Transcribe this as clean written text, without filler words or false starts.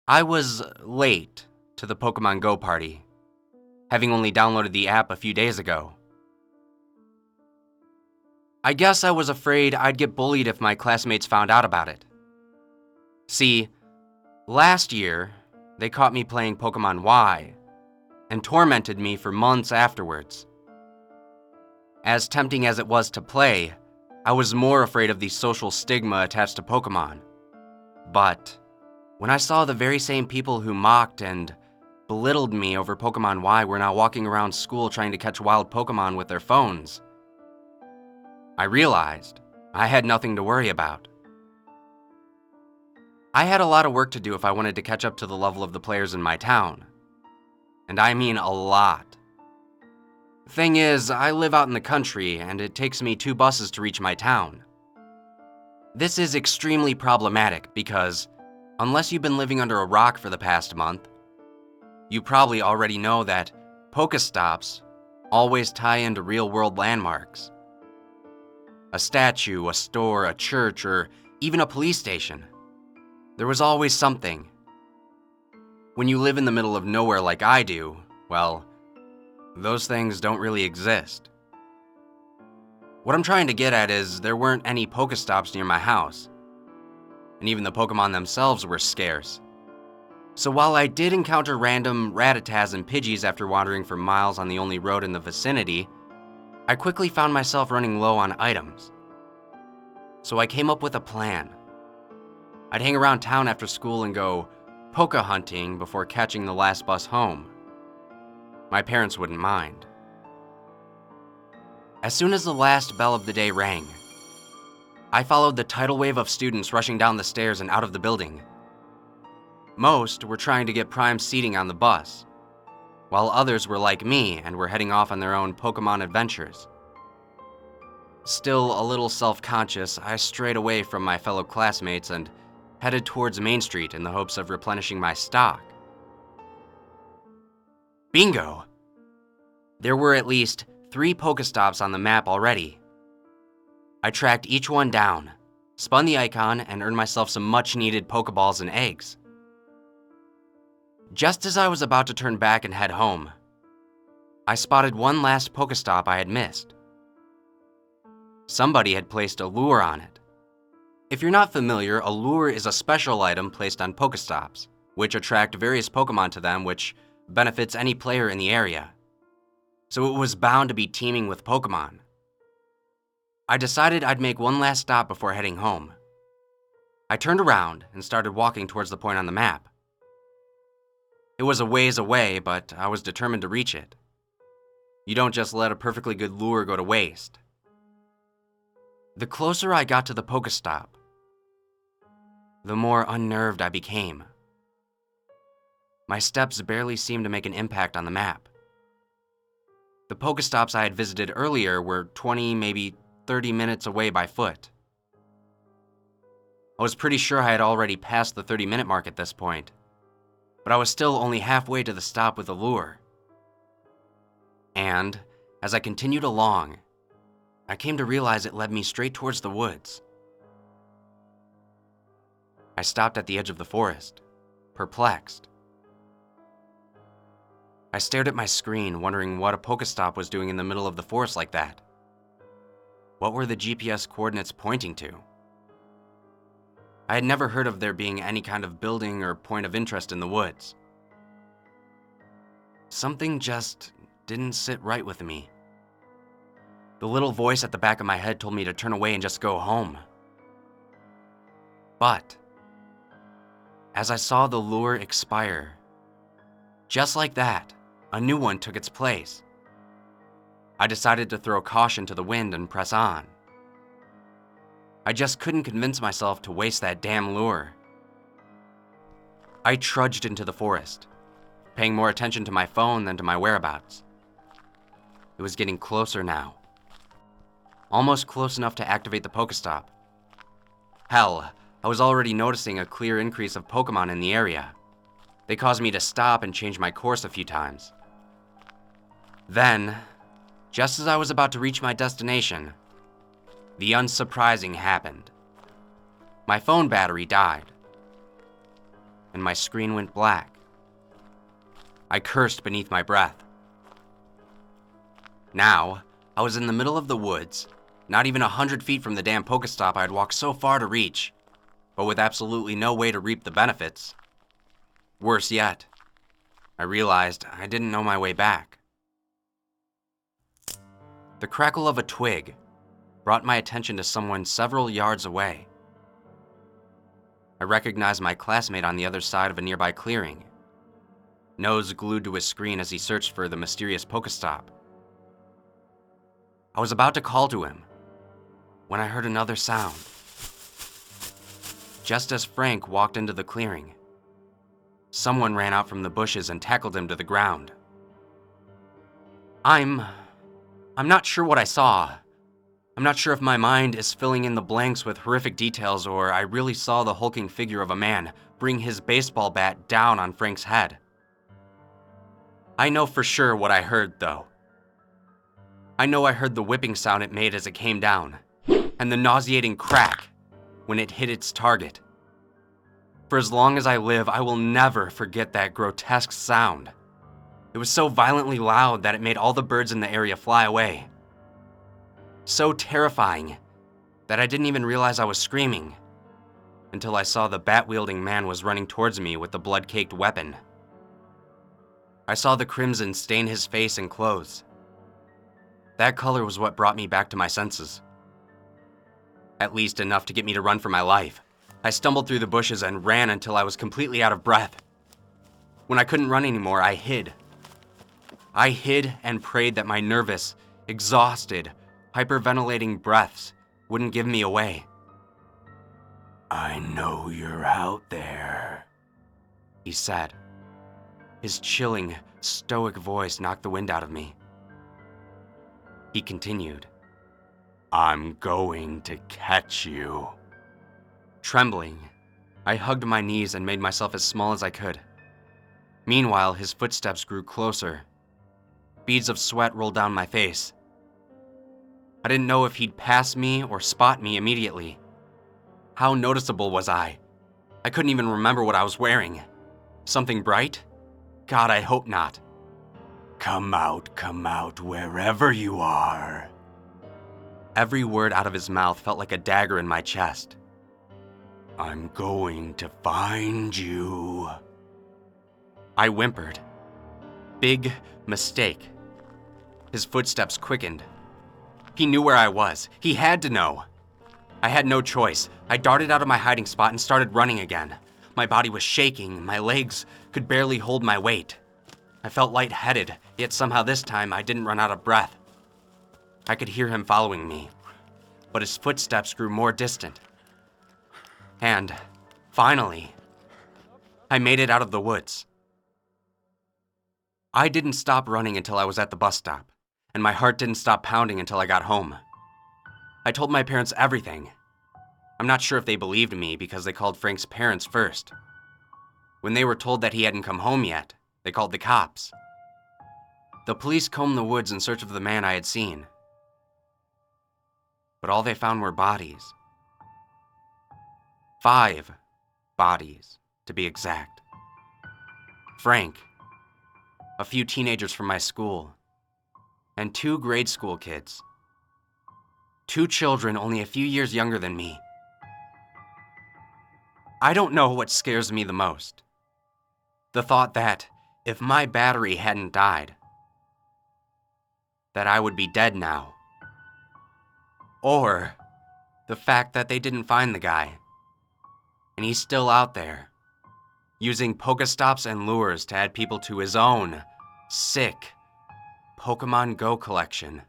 I was late to the PokemonGo party, having only downloaded the app a few days ago. I guess I was afraid I'd get bullied if my classmates found out about it. See, last year, they caught me playing Pokemon Y and tormented me for months afterwards. As tempting as it was to play, I was more afraid of the social stigma attached to Pokemon. But when I saw the very same people who mocked and belittled me over Pokemon Y were now walking around school trying to catch wild Pokemon with their phones, I realized I had nothing to worry about. I had a lot of work to do if I wanted to catch up to the level of the players in my town. And I mean a lot. Thing is, I live out in the country and it takes me 2 buses to reach my town. This is extremely problematic because, unless you've been living under a rock for the past month, you probably already know that Pokestops always tie into real-world landmarks. A statue, a store, a church, or even a police station. There was always something. When you live in the middle of nowhere like I do, well, those things don't really exist. What I'm trying to get at is there weren't any Pokestops near my house, and even the Pokemon themselves were scarce. So while I did encounter random Rattatas and Pidgeys after wandering for miles on the only road in the vicinity, I quickly found myself running low on items. So I came up with a plan. I'd hang around town after school and go Poke hunting before catching the last bus home. My parents wouldn't mind. As soon as the last bell of the day rang, I followed the tidal wave of students rushing down the stairs and out of the building. Most were trying to get prime seating on the bus, while others were like me and were heading off on their own Pokemon adventures. Still a little self-conscious, I strayed away from my fellow classmates and headed towards Main Street in the hopes of replenishing my stock. Bingo! There were at least 3 Pokestops on the map already. I tracked each one down, spun the icon, and earned myself some much-needed Pokeballs and eggs. Just as I was about to turn back and head home, I spotted one last Pokestop I had missed. Somebody had placed a lure on it. If you're not familiar, a lure is a special item placed on Pokestops, which attract various Pokemon to them, which benefits any player in the area. So it was bound to be teeming with Pokemon. I decided I'd make one last stop before heading home. I turned around and started walking towards the point on the map. It was a ways away, but I was determined to reach it. You don't just let a perfectly good lure go to waste. The closer I got to the Pokestop, the more unnerved I became. My steps barely seemed to make an impact on the map. The Pokestops I had visited earlier were 20, maybe 30 minutes away by foot. I was pretty sure I had already passed the 30-minute mark at this point, but I was still only halfway to the stop with the lure. And, as I continued along, I came to realize it led me straight towards the woods. I stopped at the edge of the forest, perplexed. I stared at my screen, wondering what a Pokestop was doing in the middle of the forest like that. What were the GPS coordinates pointing to? I had never heard of there being any kind of building or point of interest in the woods. Something just didn't sit right with me. The little voice at the back of my head told me to turn away and just go home. But as I saw the lure expire, just like that, a new one took its place. I decided to throw caution to the wind and press on. I just couldn't convince myself to waste that damn lure. I trudged into the forest, paying more attention to my phone than to my whereabouts. It was getting closer now. Almost close enough to activate the Pokestop. Hell, I was already noticing a clear increase of Pokemon in the area. They caused me to stop and change my course a few times. Then, just as I was about to reach my destination, the unsurprising happened. My phone battery died. and my screen went black. I cursed beneath my breath. Now, I was in the middle of the woods, not even 100 feet from the damn Pokestop I had walked so far to reach, but with absolutely no way to reap the benefits. Worse yet, I realized I didn't know my way back. The crackle of a twig brought my attention to someone several yards away. I recognized my classmate on the other side of a nearby clearing, nose glued to his screen as he searched for the mysterious Pokestop. I was about to call to him when I heard another sound. Just as Frank walked into the clearing, someone ran out from the bushes and tackled him to the ground. I'm not sure what I saw. I'm not sure if my mind is filling in the blanks with horrific details or I really saw the hulking figure of a man bring his baseball bat down on Frank's head. I know for sure what I heard, though. I know I heard the whipping sound it made as it came down, and the nauseating crack when it hit its target. For as long as I live, I will never forget that grotesque sound. It was so violently loud that it made all the birds in the area fly away. So terrifying that I didn't even realize I was screaming until I saw the bat-wielding man was running towards me with the blood-caked weapon. I saw the crimson stain his face and clothes. That color was what brought me back to my senses. At least enough to get me to run for my life. I stumbled through the bushes and ran until I was completely out of breath. When I couldn't run anymore, I hid. I hid and prayed that my nervous, exhausted, hyperventilating breaths wouldn't give me away. "I know you're out there," he said. His chilling, stoic voice knocked the wind out of me. He continued, "I'm going to catch you." Trembling, I hugged my knees and made myself as small as I could. Meanwhile, his footsteps grew closer. Beads of sweat rolled down my face. I didn't know if he'd pass me or spot me immediately. How noticeable was I? I couldn't even remember what I was wearing. Something bright? God, I hope not. Come out, wherever you are." Every word out of his mouth felt like a dagger in my chest. "I'm going to find you." I whimpered. Big mistake. His footsteps quickened. He knew where I was. He had to know. I had no choice. I darted out of my hiding spot and started running again. My body was shaking. My legs could barely hold my weight. I felt lightheaded, yet somehow this time I didn't run out of breath. I could hear him following me, but his footsteps grew more distant. And, finally, I made it out of the woods. I didn't stop running until I was at the bus stop, and my heart didn't stop pounding until I got home. I told my parents everything. I'm not sure if they believed me because they called Frank's parents first. When they were told that he hadn't come home yet, they called the cops. The police combed the woods in search of the man I had seen. But all they found were bodies. 5 bodies, to be exact. Frank, a few teenagers from my school, and 2 grade school kids. 2 children only a few years younger than me. I don't know what scares me the most. The thought that, if my battery hadn't died, that I would be dead now. Or the fact that they didn't find the guy, and he's still out there, using Pokestops and lures to add people to his own sick PokemonGo collection.